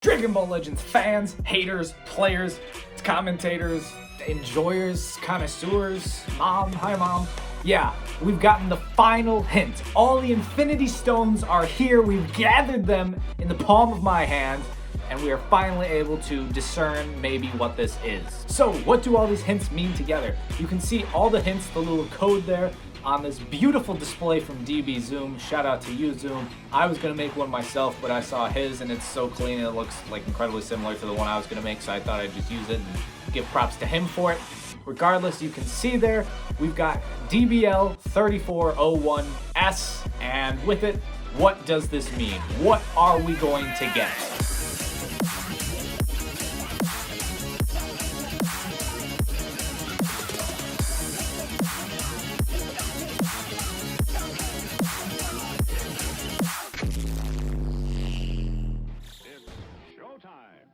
Dragon Ball Legends fans, haters, players, commentators, enjoyers, connoisseurs, mom, hi mom. Yeah, we've gotten the final hint. All the Infinity Stones are here. We've gathered them in the palm of my hand, and we are finally able to discern maybe what this is. So, what do all these hints mean together? You can see all the hints, the little code there, on this beautiful display from DB Zoom. Shout out to you, Zoom. I was gonna make one myself, but I saw his and it's so clean and it looks like incredibly similar to the one I was gonna make, so I thought I'd just use it and give props to him for it. Regardless, you can see there, we've got DBL 3401S, and with it, what does this mean? What are we going to get?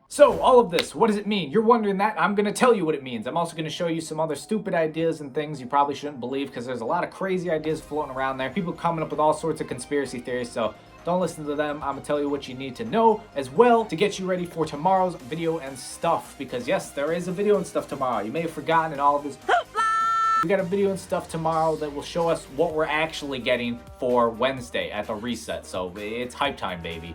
So, all of this, what does it mean? You're wondering that. I'm going to tell you what it means. I'm also going to show you some other stupid ideas and things you probably shouldn't believe, because there's a lot of crazy ideas floating around there. People coming up with all sorts of conspiracy theories, so don't listen to them. I'm going to tell you what you need to know as well to get you ready for tomorrow's video and stuff, because yes, there is a video and stuff tomorrow. You may have forgotten in all of this. We got a video and stuff tomorrow that will show us what we're actually getting for Wednesday at the reset, so it's hype time, baby.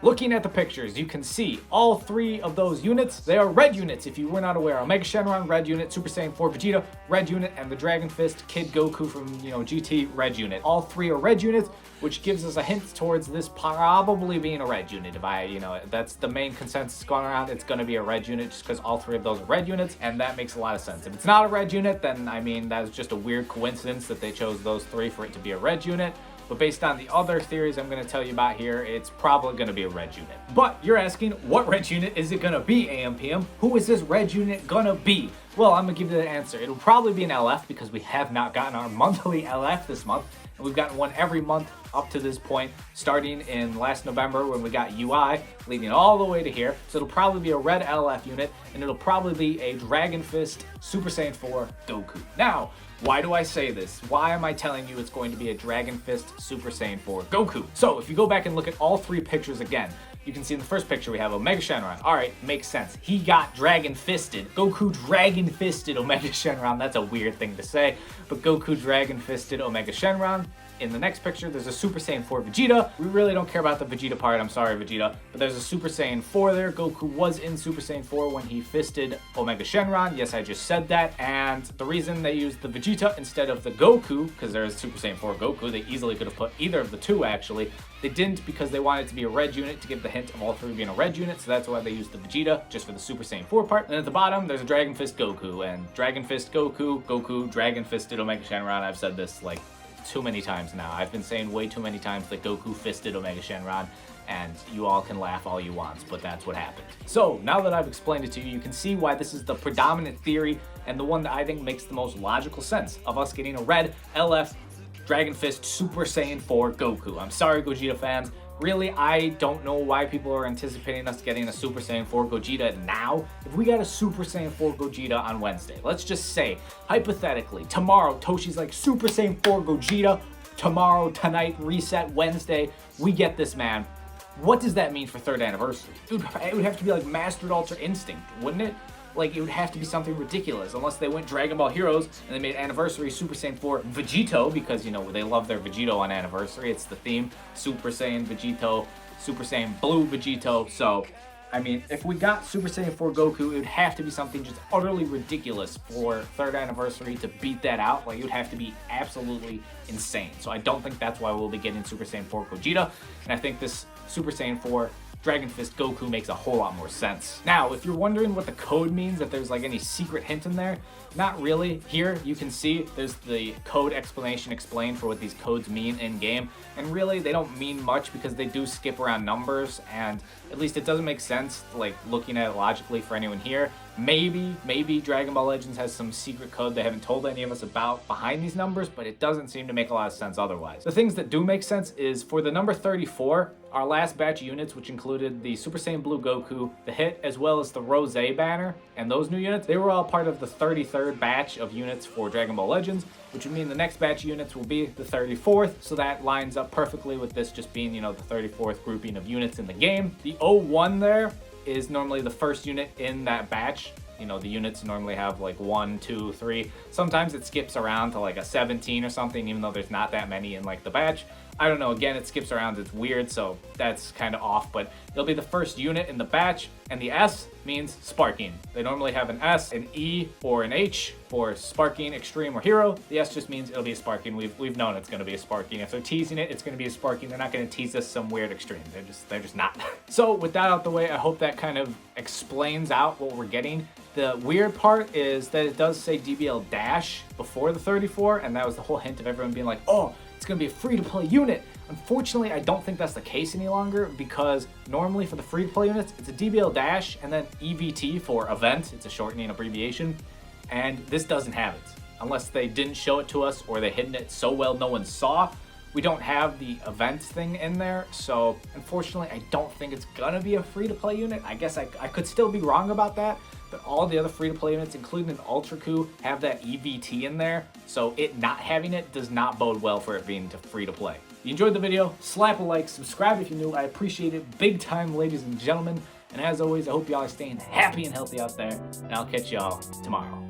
Looking at the pictures, you can see all three of those units. They are red units, if you were not aware. Omega Shenron, red unit. Super Saiyan 4 Vegeta, red unit. And the Dragon Fist Kid Goku from, GT, red unit. All three are red units, which gives us a hint towards this probably being a red unit. If that's the main consensus going around, it's going to be a red unit just because all three of those are red units, and that makes a lot of sense. If it's not a red unit, then, that's just a weird coincidence that they chose those three for it to be a red unit. But based on the other theories I'm going to tell you about here, it's probably going to be a red unit. But you're asking, what red unit is it going to be, AMPM? Who is this red unit going to be? Well, I'm going to give you the answer. It'll probably be an LF, because we have not gotten our monthly LF this month. And we've gotten one every month up to this point, starting in last November when we got UI, leading all the way to here. So it'll probably be a red LF unit, and it'll probably be a Dragon Fist Super Saiyan 4 Goku. Now, why do I say this? Why am I telling you it's going to be a Dragon Fist Super Saiyan 4 Goku? So if you go back and look at all three pictures again, you can see in the first picture we have Omega Shenron. Alright, makes sense. He got Dragon Fisted. Goku Dragon Fisted Omega Shenron. That's a weird thing to say, but Goku Dragon Fisted Omega Shenron. In the next picture, there's a Super Saiyan 4 Vegeta. We really don't care about the Vegeta part, I'm sorry Vegeta, but there's a Super Saiyan 4 there. Goku was in Super Saiyan 4 when he fisted Omega Shenron. Yes, I just said that. And the reason they used the Vegeta instead of the Goku, because there's Super Saiyan 4 Goku, they easily could have put either of the two actually. They didn't, because they wanted it to be a red unit to give the hint of all three being a red unit, so that's why they used the Vegeta, just for the Super Saiyan 4 part. And at the bottom, there's a Dragon Fist Goku, and Dragon Fist Goku, Goku, Dragon Fisted Omega Shenron. I've said this like too many times now. I've been saying way too many times that Goku fisted Omega Shenron, and you all can laugh all you want, but that's what happened. So now that I've explained it to you, you can see why this is the predominant theory and the one that I think makes the most logical sense of us getting a red LF Dragon Fist Super Saiyan 4 Goku. I'm sorry, Gogeta fans. Really, I don't know why people are anticipating us getting a Super Saiyan 4 Gogeta now. If we got a Super Saiyan 4 Gogeta on Wednesday, let's just say, hypothetically, tomorrow, Toshi's like, Super Saiyan 4 Gogeta, tomorrow, tonight, reset, Wednesday, we get this man. What does that mean for 3rd anniversary? Dude, it would have to be like Mastered Ultra Instinct, wouldn't it? Like, it would have to be something ridiculous, unless they went Dragon Ball Heroes and they made Anniversary Super Saiyan 4 Vegito, because, they love their Vegito on Anniversary. It's the theme. Super Saiyan Vegito, Super Saiyan Blue Vegito. So, if we got Super Saiyan 4 Goku, it would have to be something just utterly ridiculous for 3rd anniversary to beat that out. Like, it would have to be absolutely insane. So I don't think that's why we'll be getting Super Saiyan 4 Gogeta. And I think this Super Saiyan 4 Dragon Fist Goku makes a whole lot more sense. Now, if you're wondering what the code means, if there's like any secret hint in there, not really. Here, you can see there's the code explanation explained for what these codes mean in game, and really they don't mean much because they do skip around numbers, and at least it doesn't make sense, like looking at it logically for anyone here, Maybe Dragon Ball Legends has some secret code they haven't told any of us about behind these numbers, but it doesn't seem to make a lot of sense otherwise. The things that do make sense is for the number 34, our last batch of units, which included the Super Saiyan Blue Goku, the Hit, as well as the Rose banner, and those new units, they were all part of the 33rd batch of units for Dragon Ball Legends, which would mean the next batch of units will be the 34th, so that lines up perfectly with this just being, you know, the 34th grouping of units in the game. The 01 there is normally the first unit in that batch. You know, the units normally have like 1, 2, 3. Sometimes it skips around to like a 17 or something, even though there's not that many in like the batch. I don't know, again, it skips around, it's weird, so that's kind of off, but it'll be the first unit in the batch, and the S means sparking. They normally have an S, an E, or an H for sparking, extreme, or hero. The S just means it'll be a sparking. We've known it's going to be a sparking. If they're teasing it, it's going to be a sparking. They're not going to tease us some weird extreme. They're just not. So with that out the way, I hope that kind of explains out what we're getting. The weird part is that it does say DBL Dash before the 34, and that was the whole hint of everyone being like, oh, it's going to be a free-to-play unit. Unfortunately, I don't think that's the case any longer, because normally for the free-to-play units, it's a DBL Dash and then EVT for event. It's a shortening abbreviation, and this doesn't have it. Unless they didn't show it to us or they hidden it so well no one saw, we don't have the events thing in there. So unfortunately, I don't think it's gonna be a free-to-play unit. I guess I could still be wrong about that, but all the other free-to-play units, including an Ultra Coup, have that EVT in there. So it not having it does not bode well for it being free-to-play. If you enjoyed the video, slap a like, subscribe if you're new. I appreciate it big time, ladies and gentlemen. And as always, I hope y'all are staying happy and healthy out there. And I'll catch y'all tomorrow.